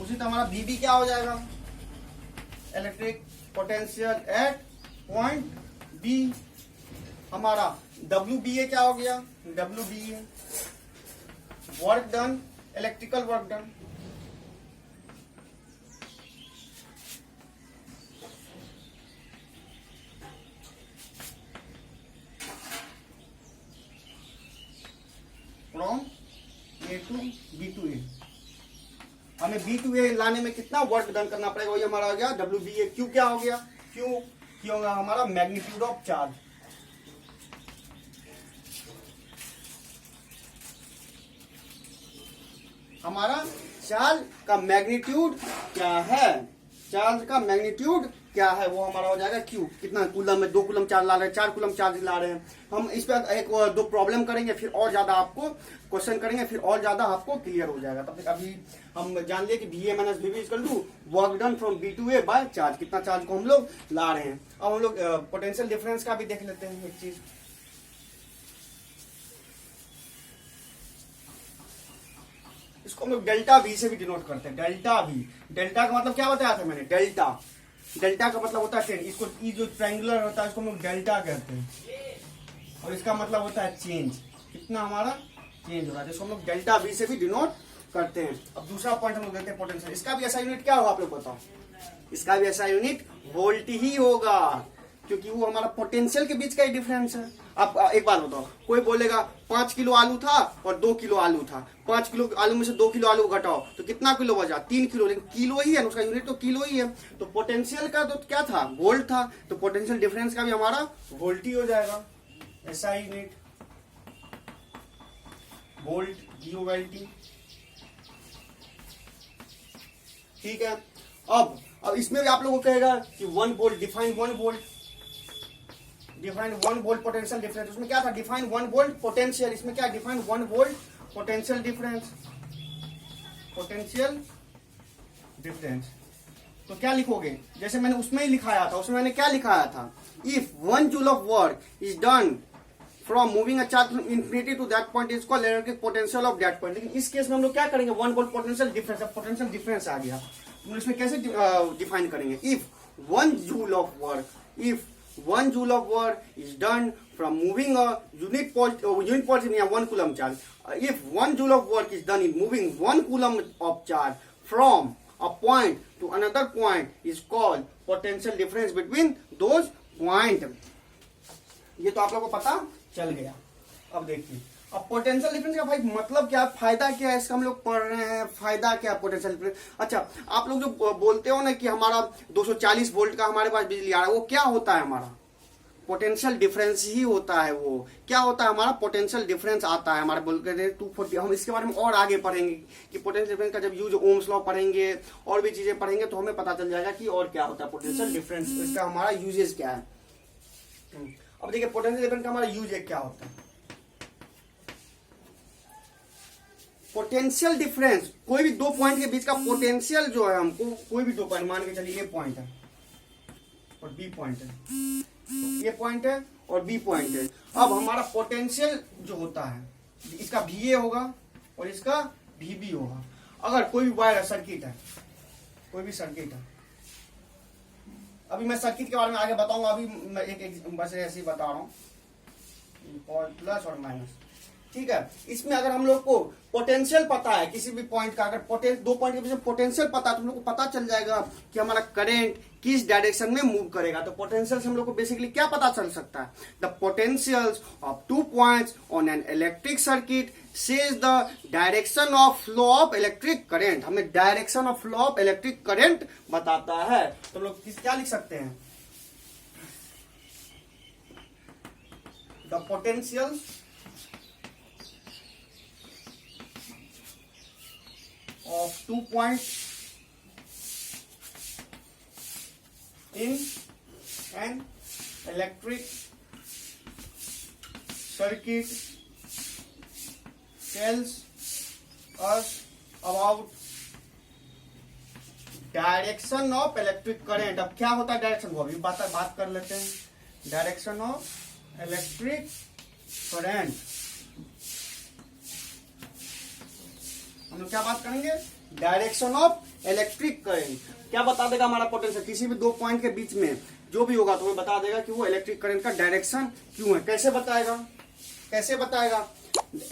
उसी तरह हमारा बीबी क्या हो जाएगा, electric potential at point B. हमारा डब्ल्यू बी ए क्या हो गया, W B A work done, electrical work done. From A to B to A. हमें बी टू ए लाने में कितना वर्क डन करना पड़ेगा, वही हमारा हो गया डब्ल्यू बी ए. क्यू क्या हो गया, क्यू होगा हमारा मैग्नीट्यूड ऑफ चार्ज. हमारा चार्ज का मैग्नीट्यूड क्या है, चार्ज का मैग्नीट्यूड क्या है वो हमारा हो जाएगा क्यू. कितना कूलम में, 2 कूलम चार्ज ला रहे हैं, 4 कूलम चार्ज ला रहे हैं. हम इस पर एक 2 प्रॉब्लम करेंगे, फिर और ज्यादा आपको क्वेश्चन करेंगे, फिर और ज्यादा आपको क्लियर हो जाएगा. तब तक अभी हम जान लिए कि B A minus B B equal to work done from B to A by charge. कितना चार्ज को हम लोग ला रहे हैं. अब हम लोग पोटेंशियल डिफरेंस का भी देख लेते हैं एक चीज. इसको हम लोग डेल्टा वी से भी डिनोट करते हैं. डेल्टा वी, डेल्टा का मतलब क्या बताया था मैंने, डेल्टा. डेल्टा का मतलब होता है ट्रेंड. इसको ये जो ट्रायंगुलर होता है इसको हम लोग डेल्टा कहते हैं, और इसका मतलब होता है चेंज. कितना हमारा चेंज हो रहा है, जिसको हम लोग डेल्टा वी से भी डिनोट करते हैं. अब दूसरा पॉइंट हम लोग देते हैं पोटेंशियल. इसका भी ऐसा यूनिट क्या होगा आप लोग बताओ, इसका भी ऐसा यूनिट वोल्ट ही होगा, क्योंकि वो हमारा पोटेंशियल के बीच का ही डिफरेंस है. आप एक बात बताओ, कोई बोलेगा 5 किलो आलू था और 2 किलो आलू था, 5 किलो आलू में से 2 किलो आलू घटाओ तो कितना किलो बचा, 3 किलो. लेकिन किलो ही है, उसका यूनिट तो किलो ही है. तो पोटेंशियल का तो क्या था, वोल्ट था. तो पोटेंशियल डिफरेंस का भी हमारा वोल्ट ही हो जाएगा. ऐसा यूनिट वोल्ट, VOLT. ठीक है. अब इसमें भी आप लोगों को कहेगा कि 1 volt, define 1 volt, define 1 volt potential difference. उसमें क्या था, डिफाइन 1 वोल्ट पोटेंशियल. इसमें क्या, define 1 volt potential difference, potential difference. तो क्या लिखोगे, जैसे मैंने उसमें ही लिखाया था, उसमें मैंने क्या लिखाया था, if 1 joule of work is done from moving a charge from infinity to that point is called electric potential of that point. लेकिन इस केस में हम लोग क्या करेंगे, 1 वोल्ट पोटेंशियल डिफरेंस, अब पोटेंशियल डिफरेंस आ गया, तो इसमें कैसे डिफाइन करेंगे, if 1 joule of work, if 1 joule of work is done from moving a unit positive या 1 coulomb charge. If 1 joule of work is done in moving 1 coulomb of charge from a point to another point is called potential difference between those point. ये तो आप लोगों को पता चल गया। अब देखिए, अब पोटेंशियल डिफरेंस का भाई मतलब क्या, फायदा क्या है इसका हम लोग पढ़ रहे हैं, फायदा क्या है पोटेंशियल डिफरेंस। अच्छा, आप लोग जो बोलते हो ना कि हमारा 240 वोल्ट का हमारे पास बिजली आ रहा है, वो क्या होता है, हमारा पोटेंशियल डिफरेंस ही होता है। वो क्या होता है, हमारा पोटेंशियल डिफरेंस आता है हमारे, बोलते हैं 240। हम इसके बारे में और आगे पढ़ेंगे कि पोटेंशियल डिफरेंस का जब यूज ओम्स लॉ पढ़ेंगे और भी चीजें पढ़ेंगे तो हमें पता चल जाएगा कि और क्या होता है पोटेंशियल डिफरेंस, इसका हमारा यूजेस क्या है। अब देखिए पोटेंशियल डिफरेंस का हमारा यूज क्या होता है। पोटेंशियल डिफरेंस, कोई भी दो पॉइंट के बीच का पोटेंशियल जो है, हमको कोई भी दो पॉइंट मान के चलिए, ये पॉइंट है और बी पॉइंट है, ये पॉइंट है और बी पॉइंट है। अब हमारा पोटेंशियल जो होता है, इसका भी ए होगा और इसका भी बी होगा। अगर कोई भी वायर है, सर्किट है, कोई भी सर्किट है, अभी मैं सर्किट के बारे में आगे बताऊंगा, अभी मैं एक बस ऐसे ही बता रहा हूं, प्लस और माइनस, ठीक है। इसमें अगर हम लोग को पोटेंशियल पता है किसी भी पॉइंट का, अगर दो पॉइंट के बीच में पोटेंशियल पता है तो हम लोग को पता चल जाएगा कि हमारा करंट किस डायरेक्शन में मूव करेगा। तो पोटेंशियल से हम लोग को बेसिकली क्या पता चल सकता है, the potentials of 2 points on an electric circuit says the direction of flow of electric current. हमें direction of flow of electric current बताता है। तो लोग क्या लिख सकते हैं, the potentials of 2 points in an electric circuit tells us about direction of electric current. अब क्या होता है डायरेक्शन, वो अभी बात कर लेते हैं। डायरेक्शन ऑफ इलेक्ट्रिक करंट हम लोग क्या बात करेंगे, डायरेक्शन ऑफ इलेक्ट्रिक करंट। क्या बता देगा हमारा पोटेंशियल, किसी भी दो पॉइंट के बीच में जो भी होगा तो हमें बता देगा कि वो इलेक्ट्रिक करंट का डायरेक्शन क्यों है। कैसे बताएगा, कैसे बताएगा,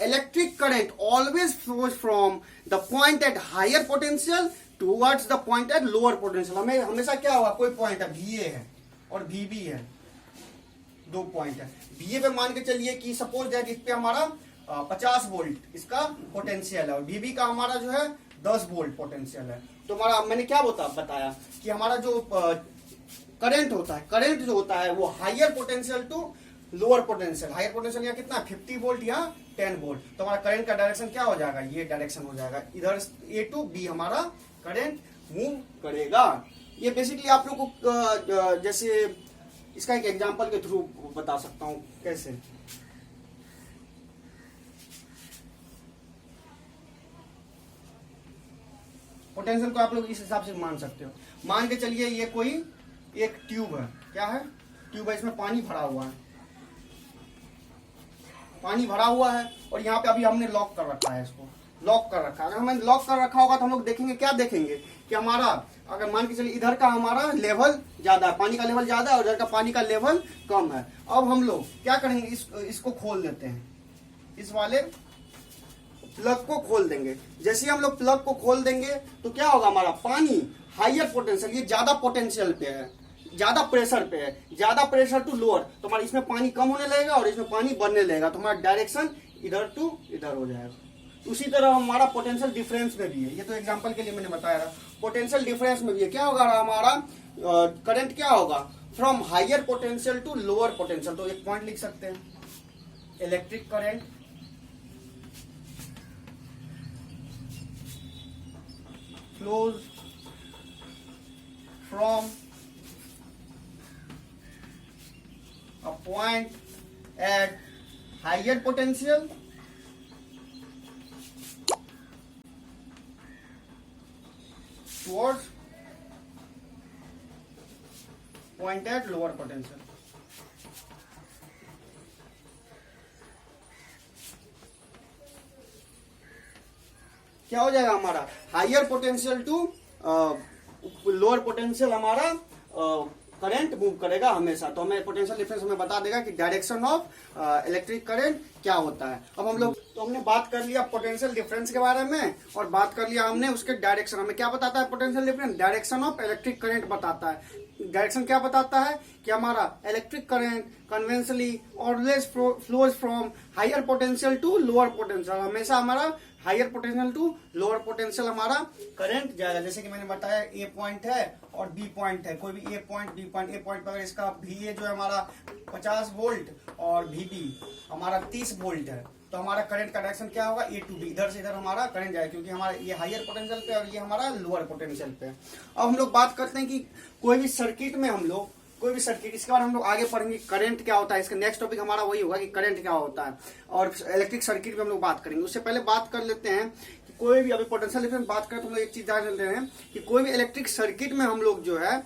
electric current always flows from the point at higher potential towards the point at lower potential. हमें हमेशा क्या होगा, कोई पॉइंट है, भी ए है और भी बी है, दो पॉइंट है। बी ए पे मान के चलिए कि सपोज दैट इस पे हमारा 50 वोल्ट इसका पोटेंशियल है और बीबी का हमारा जो है 10 वोल्ट पोटेंशियल है। तो हमारा मैंने क्या बताया कि हमारा जो करंट होता है, करंट जो होता है वो higher potential to lower potential, higher potential या कितना 50 वोल्ट या 10 वोल्ट। तो हमारा करंट का डायरेक्शन क्या हो जाएगा, ये डायरेक्शन हो जाएगा, इधर ए टू बी हमारा करंट मूव करेगा। ये बेसिकली आप लोग को जैसे इसका एक एग्जांपल के थ्रू बता सकता हूं कैसे। पोटेंशियल को आप लोग इस हिसाब से मान सकते हो। मान के चलिए ये कोई एक ट्यूब है, क्या है, ट्यूब है, इसमें पानी भरा हुआ है, पानी भरा हुआ है और यहाँ पे अभी हमने लॉक कर रखा है, इसको लॉक कर रखा है। अगर हमने लॉक कर रखा होगा तो हम लोग देखेंगे, क्या देखेंगे कि हमारा अगर मान के चलिए इधर का हमारा लेवल ज्यादा है, पानी का लेवल ज्यादा है और इधर का पानी का लेवल कम है। अब हम लोग क्या करेंगे, इसको खोल देते हैं, इस वाले प्लग को खोल देंगे। जैसे ही हम लोग प्लग को खोल देंगे तो क्या होगा, हमारा पानी हायर पोटेंशियल, ये ज्यादा पोटेंशियल पे है, ज्यादा प्रेशर पे है, ज्यादा प्रेशर टू लोअर, तो हमारा इसमें पानी कम होने लगेगा और इसमें पानी बढ़ने लगेगा, तो हमारा डायरेक्शन इधर टू इधर हो जाएगा। उसी तरह हमारा पोटेंशियल डिफरेंस में भी है, ये तो एग्जांपल के लिए मैंने बताया था। पोटेंशियल डिफरेंस में भी है, क्या होगा हमारा करंट क्या होगा, from higher potential to lower potential. तो एक पॉइंट लिख सकते हैं, electric current flows from a point at higher potential towards point at lower potential. क्या हो जाएगा हमारा higher potential to lower potential, हमारा करंट मूव करेगा हमेशा। तो हमें पोटेंशियल डिफरेंस हमें बता देगा कि डायरेक्शन ऑफ इलेक्ट्रिक करंट क्या होता है। अब हम लोग तो हमने बात कर लिया पोटेंशियल डिफरेंस के बारे में और बात कर लिया हमने उसके डायरेक्शन। हमें क्या बताता है potential difference? Direction of electric current बताता है। डायरेक्शन क्या बताता है कि हमारा electric current conventionally always flows from higher potential to lower potential. हमेशा हमारा higher potential to lower potential हमारा करंट जाएगा। जैसे कि मैंने बताया ए पॉइंट है और बी पॉइंट है, कोई भी ए पॉइंट बी पॉइंट। ए पॉइंट पर इसका वी ए जो है हमारा 50 वोल्ट और वी बी हमारा 30 वोल्ट है, तो हमारा करंट का डायरेक्शन क्या होगा? ए टू बी, इधर से इधर हमारा करंट जाएगा, क्योंकि हमारा ये हायर पोटेंशियल पे और ये हमारा लोअर पोटेंशियल पे। अब हम लोग बात करते हैं कि कोई भी सर्किट में हम लोग कोई भी सर्किट, इसके बाद हम लोग आगे पढ़ेंगे करंट क्या होता है। इसका नेक्स्ट टॉपिक हमारा वही होगा कि करंट क्या होता है, और इलेक्ट्रिक सर्किट में हम लोग बात करेंगे। उससे पहले बात कर लेते हैं कि कोई भी अभी पोटेंशियल डिफरेंस बात करें तो हम लोग एक चीज जान लेते हैं कि कोई भी इलेक्ट्रिक सर्किट में हम लोग जो है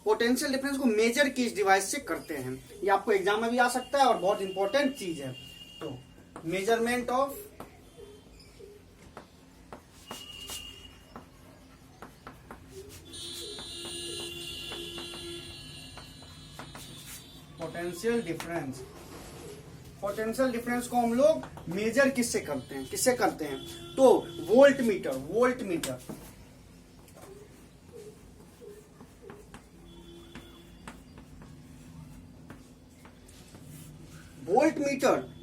पोटेंशियल डिफरेंस को मेजर किस डिवाइस से करते हैं। ये आपको एग्जाम में भी आ सकता है और बहुत इंपॉर्टेंट चीज है। तो measurement of potential difference, potential difference को हम लोग मेजर किससे करते हैं? तो volt meter. Volt meter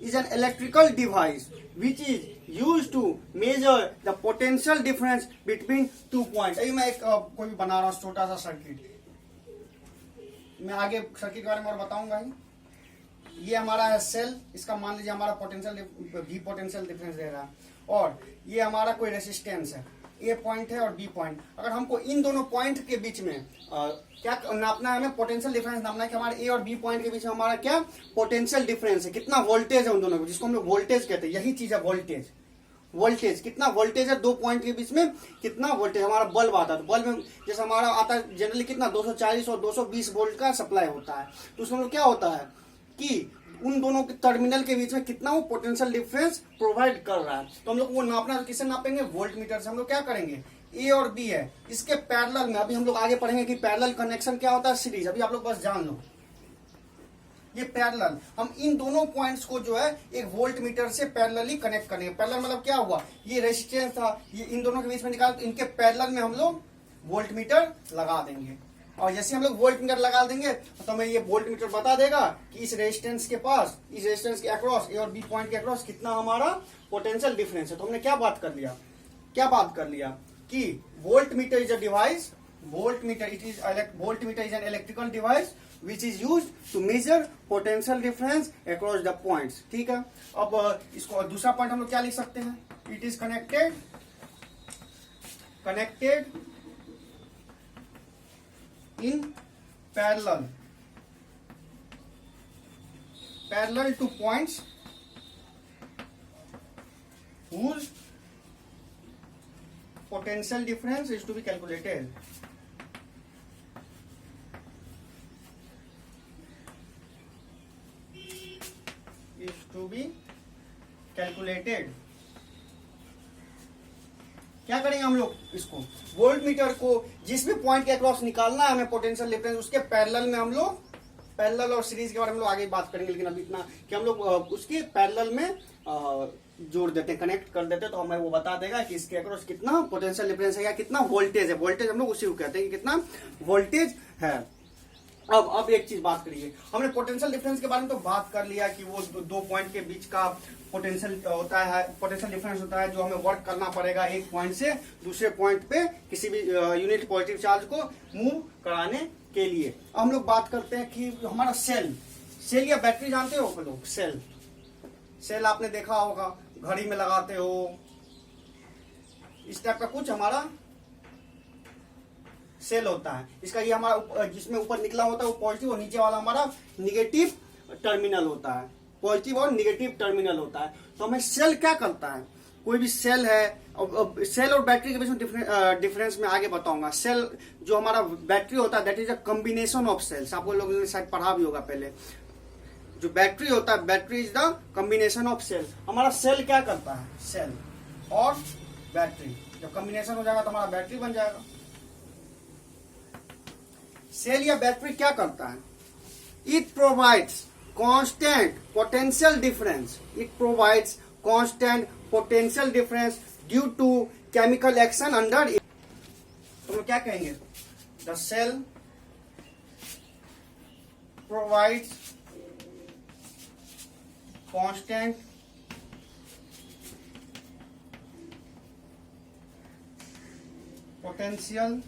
is an electrical device which is used to measure the potential difference between 2 points। अभी मैं एक कोई भी बना रहा हूँ छोटा सा सर्किट, मैं आगे सर्किट के बारे में और बताऊंगा ही। ये हमारा है सेल, इसका मान लीजिए हमारा पोटेंशियल वी पोटेंशियल डिफरेंस दे रहा है, और ये हमारा कोई रेसिस्टेंस है, ए पॉइंट है और बी पॉइंट। अगर हमको इन दोनों पॉइंट के बीच में क्या नापना है, हमें पोटेंशियल डिफरेंस नापना है कि हमारे ए और बी पॉइंट के बीच में हमारा क्या पोटेंशियल डिफरेंस है, कितना वोल्टेज है उन दोनों को, जिसको हम लोग वोल्टेज कहते हैं। यही चीज है वोल्टेज कितना वोल्टेज है दो पॉइंट के बीच में, कितना वोल्टेज। हमारा बल्ब आता है, तो बल्ब में जैसे हमारा आता है जनरली कितना 240 और 220 वोल्ट का सप्लाई होता है, तो उसमें क्या होता है कि उन दोनों के टर्मिनल के बीच में कितना वो पोटेंशियल डिफरेंस प्रोवाइड कर रहा है। तो हम लोग वो नापना है, किससे नापेंगे? वोल्ट मीटर से। हम लोग क्या करेंगे, ए और बी है, इसके पैरेलल में, अभी हम लोग आगे पढ़ेंगे कि पैरेलल कनेक्शन क्या होता है, सीरीज। अभी आप लोग बस जान लो ये पैरेलल, हम इन दोनों पॉइंट्स को जो है एक वोल्ट मीटर से पैरेलली कनेक्ट करेंगे। पैरेलल मतलब क्या हुआ, ये रेजिस्टेंस था, ये इन दोनों के बीच में निकाल, तो इनके पैरेलल में हम लोग वोल्ट मीटर लगा देंगे। और जैसे हम लोग वोल्ट मीटर लगा देंगे तो हमें ये वोल्ट मीटर बता देगा कि इस रेजिस्टेंस के पास, इस रेजिस्टेंस के अक्रॉस, ए और बी पॉइंट के अक्रॉस कितना हमारा पोटेंशियल डिफरेंस है। तो हमने क्या बात कर लिया कि volt meter is a device, volt meter is an electrical device which is used to measure potential difference across the points। ठीक है, अब इसको दूसरा पॉइंट हम लोग क्या लिख सकते हैं, it is connected in parallel to points whose potential difference is to be calculated। क्या करेंगे हम लोग, इसको वोल्ट मीटर को जिस भी पॉइंट के अक्रॉस निकालना है हमें पोटेंशियल डिफरेंस, उसके पैरेलल में हम लोग, पैरेलल और सीरीज के बारे में हम लोग आगे बात करेंगे, लेकिन अभी इतना कि हम लोग उसके पैरेलल में जोड़ देते हैं, कनेक्ट कर देते हैं, तो हमें वो बता देगा कि इसके अक्रॉस कितना पोटेंशियल डिफरेंस है या कितना वोल्टेज है। वोल्टेज हम लोग उसी को कहते हैं कि कितना वोल्टेज है। अब एक चीज बात करिए, हमने पोटेंशियल डिफरेंस के बारे में तो बात कर लिया कि वो दो पॉइंट के बीच का पोटेंशियल होता है, पोटेंशियल डिफरेंस होता है जो हमें वर्क करना पड़ेगा एक पॉइंट से दूसरे पॉइंट पे किसी भी यूनिट पॉजिटिव चार्ज को मूव कराने के लिए। अब हम लोग बात करते हैं कि हमारा सेल या बैटरी, जानते हो लोग, सेल आपने देखा होगा, घड़ी में लगाते हो, इस टाइप का कुछ हमारा सेल होता है। इसका ये हमारा जिसमें ऊपर निकला होता है वो पॉजिटिव और नीचे वाला हमारा निगेटिव टर्मिनल होता है, पॉजिटिव और निगेटिव टर्मिनल होता है। तो हमें सेल क्या करता है, कोई भी सेल है, सेल और बैटरी के बीच में डिफरेंस मैं आगे बताऊंगा। सेल जो हमारा बैटरी होता है that is a combination of cells, आप लोगों ने शायद पढ़ा भी होगा पहले। जो बैटरी होता है, battery is the combination of cell. हमारा सेल क्या करता है, सेल और बैटरी जब कॉम्बिनेशन हो जाएगा तो हमारा बैटरी बन जाएगा। सेल या बैटरी क्या करता है, it provides constant potential difference, it provides constant potential difference due to chemical action under it. तो हम क्या कहेंगे, the cell provides constant potential,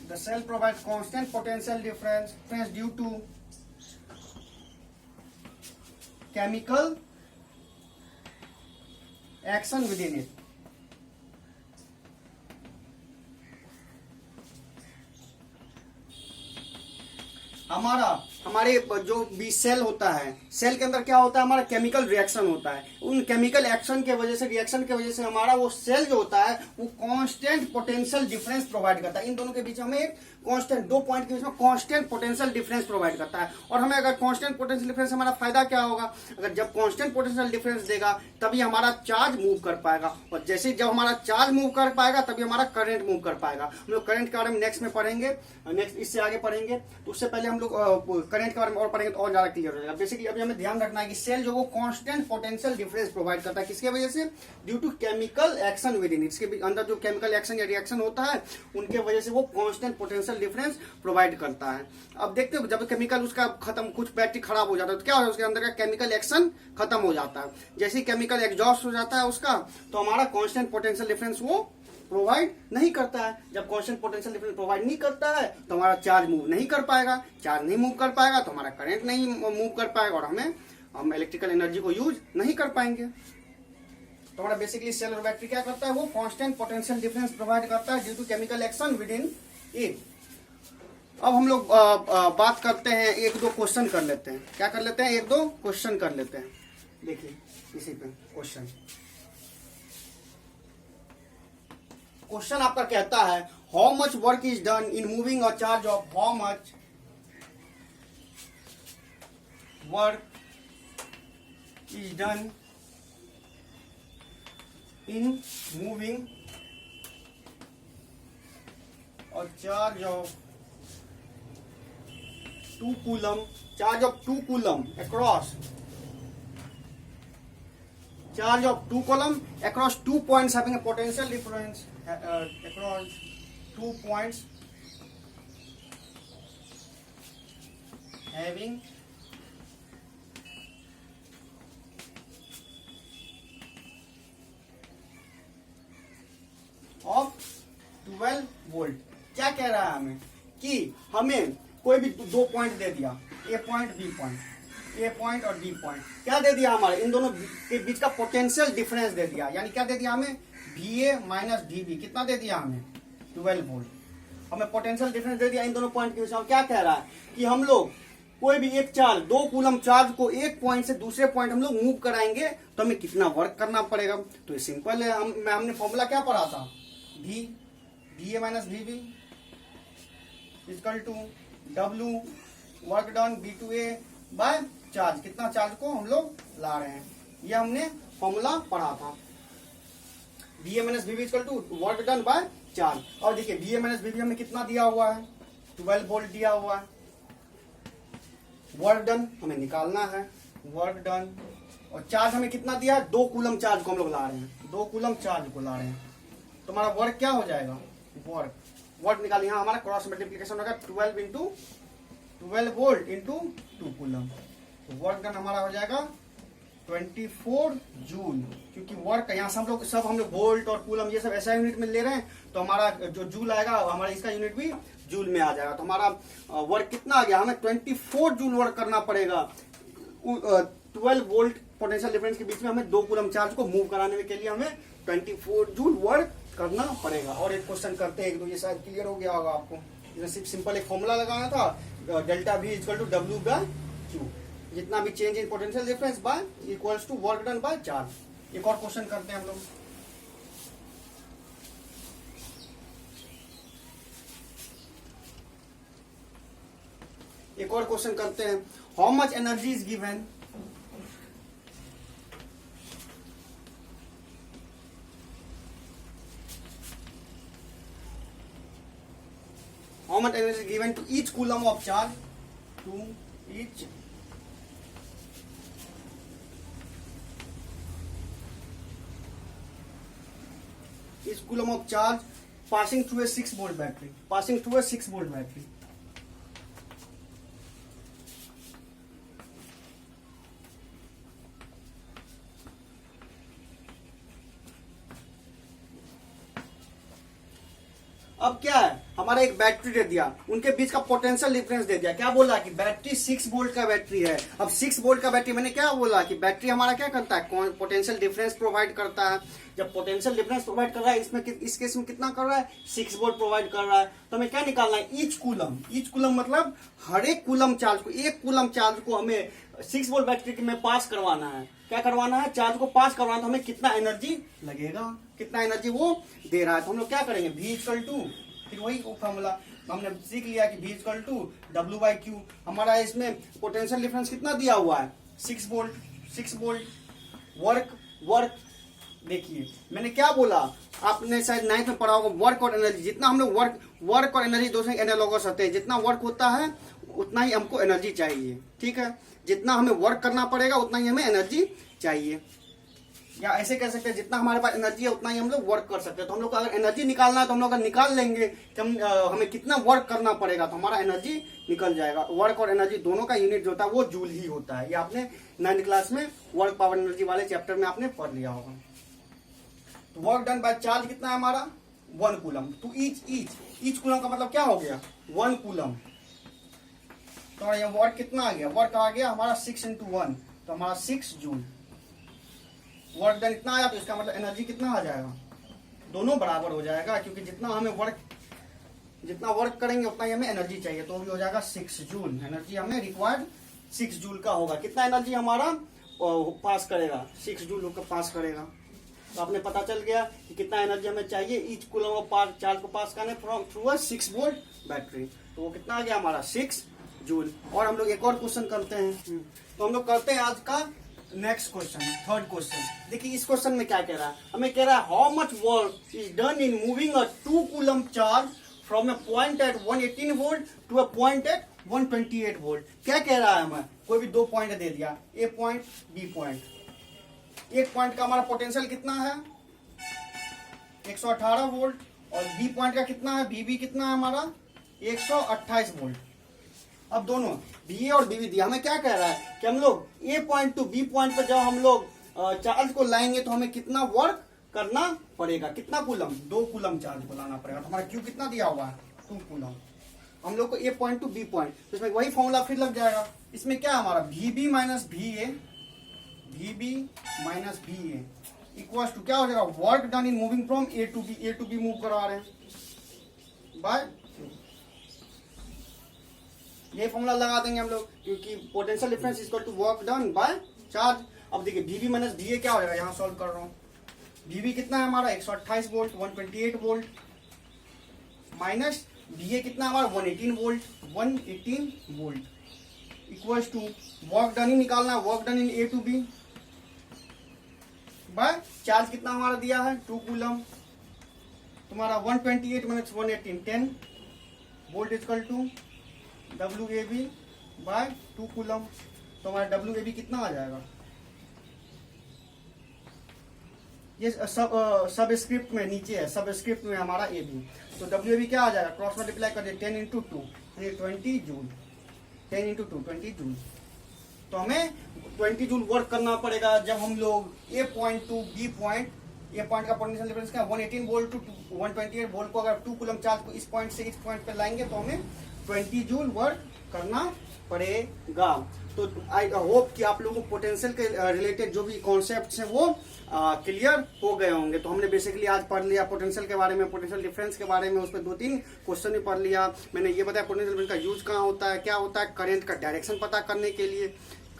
the cell provides constant potential difference due to chemical action within it. हमारे जो भी cell होता है, cell के अंदर क्या होता है, हमारा केमिकल रिएक्शन होता है। उन केमिकल एक्शन के वजह से, रिएक्शन के वजह से हमारा वो सेल जो होता है वो कांस्टेंट पोटेंशियल डिफरेंस प्रोवाइड करता है। इन दोनों के बीच हमें एक कांस्टेंट, दो पॉइंट के बीच में कांस्टेंट पोटेंशियल डिफरेंस प्रोवाइड करता है। और हमें अगर कांस्टेंट पोटेंशियल डिफरेंस, हमारा फायदा क्या होगा, अगर जब कांस्टेंट पोटेंशियल डिफरेंस देगा तभी हमारा चार्ज मूव कर पाएगा, और जैसे जब हमारा चार्ज मूव कर पाएगा तभी हमारा करंट मूव कर पाएगा। हम लोग करंट के बारे में नेक्स्ट में पढ़ेंगे, नेक्स्ट इससे आगे पढ़ेंगे। तो उससे पहले हम लोग करंट के बारे में और पढ़ेंगे तो और ज्यादा क्लियर हो जाएगा। बेसिकली अभी हमें ध्यान रखना है कि सेल जो वो कांस्टेंट पोटेंशियल डिफरेंस प्रोवाइड करता है, किसके वजह से, due to chemical action within, इसके अंदर जो केमिकल एक्शन या रिएक्शन होता है उनके वजह से वो कांस्टेंट पोटेंशियल डिफरेंस प्रोवाइड करता है। अब देखते हो जब केमिकल उसका खत्म, कुछ बैटरी खराब हो जाता है तो क्या होता है, उसके अंदर का केमिकल एक्शन खत्म हो जाता है। जैसे ही केमिकल एग्जॉस्ट हो जाता है उसका, तो हमारा कांस्टेंट पोटेंशियल डिफरेंस वो प्रोवाइड नहीं करता है। जब कांस्टेंट पोटेंशियल डिफरेंस प्रोवाइड नहीं करता है तो हमारा चार्ज मूव नहीं कर पाएगा, चार्ज नहीं मूव कर पाएगा तो हमारा करंट नहीं मूव कर पाएगा, और हम इलेक्ट्रिकल एनर्जी को यूज नहीं कर पाएंगे। तो हमारा बेसिकली सेल और बैटरी क्या करता है, वो कांस्टेंट पोटेंशियल डिफरेंस प्रोवाइड करता है due to chemical action within it. अब हम लोग बात करते हैं, एक दो क्वेश्चन कर लेते हैं। क्या कर लेते हैं, एक दो क्वेश्चन कर लेते हैं। देखिए इसी पे क्वेश्चन आपका कहता है, how much work is done in moving a charge of, how much work is done in moving a charge of 2 coulomb, charge of 2 coulomb across, charge of 2 coulomb across 2 points having a potential difference across 2 points having of 12 volt. क्या कह रहा है हमें कि हमें कोई भी दो पॉइंट दे दिया, ए पॉइंट बी पॉइंट, ए पॉइंट और बी पॉइंट, क्या दे दिया हमारे इन दोनों के बीच का पोटेंशियल डिफरेंस दे दिया। यानी क्या दे दिया हमें, VA माइनस VB, कितना दे दिया हमें, 12 वोल्ट। हमें पोटेंशियल डिफरेंस दे दिया इन दोनों पॉइंट के बीच। क्या कह रहा है कि हम लोग कोई भी एक चार्ज, 2 कूलम चार्ज को एक पॉइंट से दूसरे पॉइंट हम लोग मूव कराएंगे तो हमें कितना वर्क करना पड़ेगा। तो ये सिंपल है, हमने फॉर्मूला क्या पढ़ा था, VA minus VB equal to W work done B2A by charge, कितना चार्ज को हम लोग ला रहे हैं, ये हमने फॉर्मूला पढ़ा था। VA minus VB equal to work done by charge. और देखिए VA माइनस VB हमें कितना दिया हुआ है, 12 वोल्ट दिया हुआ है। वर्क डन हमें निकालना है, वर्क डन, और चार्ज हमें कितना दिया है, 2 कूलम चार्ज को हम लोग ला रहे हैं, 2 कूलम चार्ज को ला रहे हैं। तो हमारा वर्क क्या हो जाएगा, वर्क निकालिए, यहाँ हमारा क्रॉस मल्टीप्लीकेशन होगा 12 इंटू 12 वोल्ट इंटू 2 कूलम। तो वर्क डन हमारा हो जाएगा 24 जूल, क्योंकि वर्क यहाँ से हम लोग वोल्ट और कूलम ये सब ऐसा यूनिट में ले रहे हैं, तो हमारा जो जूल आएगा हमारा इसका यूनिट भी जूल में आ जाएगा। तो हमारा वर्क कितना आ गया, हमें 24 जूल वर्क करना पड़ेगा 12 वोल्ट पोटेंशियल डिफरेंस के बीच में। हमें 2 कूलम चार्ज को मूव कराने के लिए हमें 24 जूल वर्क करना पड़ेगा। और एक क्वेश्चन करते हैं, एक दो, ये शायद क्लियर हो गया होगा आपको। सिंपल एक फॉर्मूला लगाना था, delta V equal to W by Q। जितना भी change in potential difference by equals to work done by charge. एक और क्वेश्चन करते हैं हम लोग। एक और क्वेश्चन करते हैं। How much energy is given how much energy is given to each coulomb of charge, to each coulomb of charge passing through a 6-volt battery, passing through a 6-volt battery। अब क्या है, हमारा एक battery दे दिया, उनके बीच का potential difference दे दिया। क्या बोला कि बैटरी 6 वोल्ट का बैटरी है। अब 6 वोल्ट का बैटरी, मैंने क्या बोला कि बैटरी हमारा क्या करता है, पोटेंशियल डिफरेंस प्रोवाइड करता है। जब पोटेंशियल डिफरेंस प्रोवाइड कर रहा है, इसमें इस केस में कितना कर रहा है, 6 वोल्ट प्रोवाइड कर रहा है। तो हमें क्या निकालना है, ईच कूलम मतलब हर एक कूलम चार्ज को, एक कूलम चार्ज को हमें 6 वोल्ट बैटरी में पास करवाना है। क्या करवाना है, चार्ज को पास करवाना है। तो हमें कितना एनर्जी लगेगा, कितना एनर्जी वो दे रहा है। तो हम लोग क्या करेंगे, V इक्वल टू, फिर वही फॉर्मूला हमने सीख लिया कि V इक्वल टू W/Q। हमारा इसमें पोटेंशियल डिफरेंस कितना दिया हुआ है, 6 वोल्ट। वर्क देखिए मैंने क्या बोला, आपने शायद 9th में पढ़ा होगा, वर्क और एनर्जी। जितना हम लोग वर्क और एनर्जी दोनों एनालॉगस होते हैं। जितना वर्क होता है उतना ही हमको एनर्जी चाहिए, ठीक है। जितना हमें वर्क करना पड़ेगा उतना ही हमें एनर्जी चाहिए, या ऐसे कह सकते हैं जितना हमारे पास एनर्जी है उतना ही हम लोग वर्क कर सकते हैं। तो हम लोग को अगर एनर्जी निकालना है तो हम लोग अगर निकाल लेंगे कि हमें कितना वर्क करना पड़ेगा, तो हमारा एनर्जी निकल जाएगा। वर्क और एनर्जी दोनों का यूनिट जो होता है वो जूल ही होता है। ये आपने 9th क्लास में वर्क पावर एनर्जी वाले चैप्टर में आपने पढ़ लिया होगा। तो वर्क डन बाय चार्ज कितना है हमारा, 1 कूलम। तो ईच कूलम का मतलब क्या हो गया, 1 कूलम। तो ये वर्क कितना आ गया, वर्क आ गया हमारा 6 × 1, तो हमारा 6 जूल। वर्क डन इतना आया, तो इसका मतलब एनर्जी कितना आ जाएगा, दोनों बराबर हो जाएगा, क्योंकि जितना वर्क करेंगे उतना ही हमें एनर्जी चाहिए। तो भी हो जाएगा 6 जूल। एनर्जी हमें रिक्वायर्ड 6 जूल का होगा। कितना एनर्जी हमारा पास करेगा, 6 जूल का पास करेगा। तो आपने पता चल गया कि कितना एनर्जी हमें चाहिए ईच कूलम ऑफ चार्ज को पास करने from through a 6 volt battery. तो वो कितना आ गया हमारा, 6 जूल। और हम लोग एक और क्वेश्चन करते हैं। तो हम लोग करते हैं आज का नेक्स्ट क्वेश्चन, 3rd क्वेश्चन। देखिए इस क्वेश्चन में क्या कह रहा है, हमें कह रहा है how much work is done in moving a 2 coulomb charge from a point at 118 volt to a point at 128 volt. क्या कह रहा है, हमें कोई भी 2 पॉइंट दे दिया, ए पॉइंट बी पॉइंट। एक पॉइंट का हमारा पोटेंशियल कितना है, 118 वोल्ट, और बी पॉइंट का कितना है, बीबी कितना है हमारा, 128 वोल्ट। अब दोनों बी और बीबी दिया, हमें क्या कह रहा है कि हम लोग ए पॉइंट टू बी पॉइंट पर जब हम लोग चार्ज को लाएंगे तो हमें कितना वर्क करना पड़ेगा, कितना कूलम, 2 कूलम चार्ज को लाना पड़ेगा। तो हमारा क्यू कितना दिया हुआ है, 2 कूलम। हम लोग को ए पॉइंट टू बी पॉइंट, तो इसमें वही फॉर्मूला फिर लग जाएगा। इसमें क्या हमारा VB minus VA equals to क्या हो जाएगा, work done in moving from A to B move करवा रहे हैं बाय, ये फॉर्मूला लगा देंगे हम लोग, क्योंकि potential difference equal to work done by charge. अब देखिए VB माइनस VA क्या हो जाएगा, यहाँ सॉल्व कर रहा हूँ। VB कितना है हमारा 128 वोल्ट, 128 वोल्ट, माइनस VA कितना हमारा 118 volt equals to work done ही निकालना है, work done in A to B by charge कितना हमारा दिया है 2 कूलम। तुम्हारा 128 minus 118 10 volt equal to WAB by 2 coulomb. तो हमारा WAB कितना आ जाएगा, ये सबस्क्रिप्ट में नीचे है, सबस्क्रिप्ट में हमारा AB। तो WAB क्या आ जाएगा, क्रॉस मल्टीप्लाई कर दे 10 × 2 20 जूल, 10 × 2 20 जूल। तो हमें 20 जूल वर्क करना पड़ेगा जब हम लोग ए point to be point, A point का पोटेंशियल डिफरेंस क्या है 118 वोल्ट टू 128 वोल्ट को अगर 2 कूलम चार्ज को इस पॉइंट से इस पॉइंट पे लाएंगे तो हमें 20 जूल वर्क करना पड़ेगा। तो आई होप कि आप लोगों को पोटेंशियल के रिलेटेड जो भी कॉन्सेप्ट्स हैं वो क्लियर हो गए होंगे। तो हमने बेसिकली आज पढ़ लिया पोटेंशियल के बारे में, पोटेंशियल डिफरेंस के बारे में, उस पर 2-3 क्वेश्चन भी पढ़ लिया। मैंने ये बताया पोटेंशियल डिफरेंस का यूज कहाँ होता है, क्या होता है, करंट का डायरेक्शन पता करने के लिए,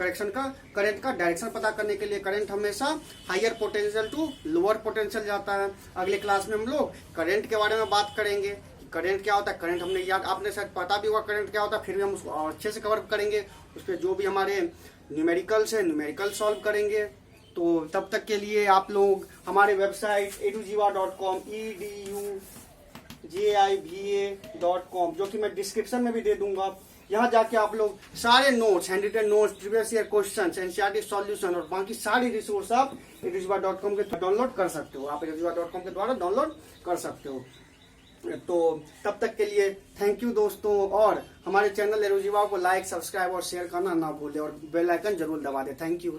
करेक्शन का करंट का डायरेक्शन पता करने के लिए करंट हमेशा higher potential to lower potential जाता है। अगले क्लास में हम लोग करंट के बारे में बात करेंगे। करंट क्या होता है, करंट हमने याद, आपने शायद पता भी हुआ करंट क्या होता है, फिर भी हम उसको और अच्छे से कवर करेंगे। उस पर जो भी हमारे न्यूमेरिकल्स है न्यूमेरिकल सॉल्व करेंगे। तो तब तक के लिए आप लोग हमारे वेबसाइट edujiva.com edujiva.com, जो कि मैं डिस्क्रिप्शन में भी दे दूंगा, यहाँ जाके आप लोग सारे notes, handwritten notes, previous year question, NCERT solution और बाकी सारी रिसोर्स आप edujiva.com के डाउनलोड कर सकते हो। आप edujiva.com के द्वारा डाउनलोड कर सकते हो। तो तब तक के लिए थैंक यू दोस्तों, और हमारे चैनल एडुजीवा को लाइक, सब्सक्राइब और शेयर करना ना भूलें और बेल आइकन जरूर दबा दें। Thank you.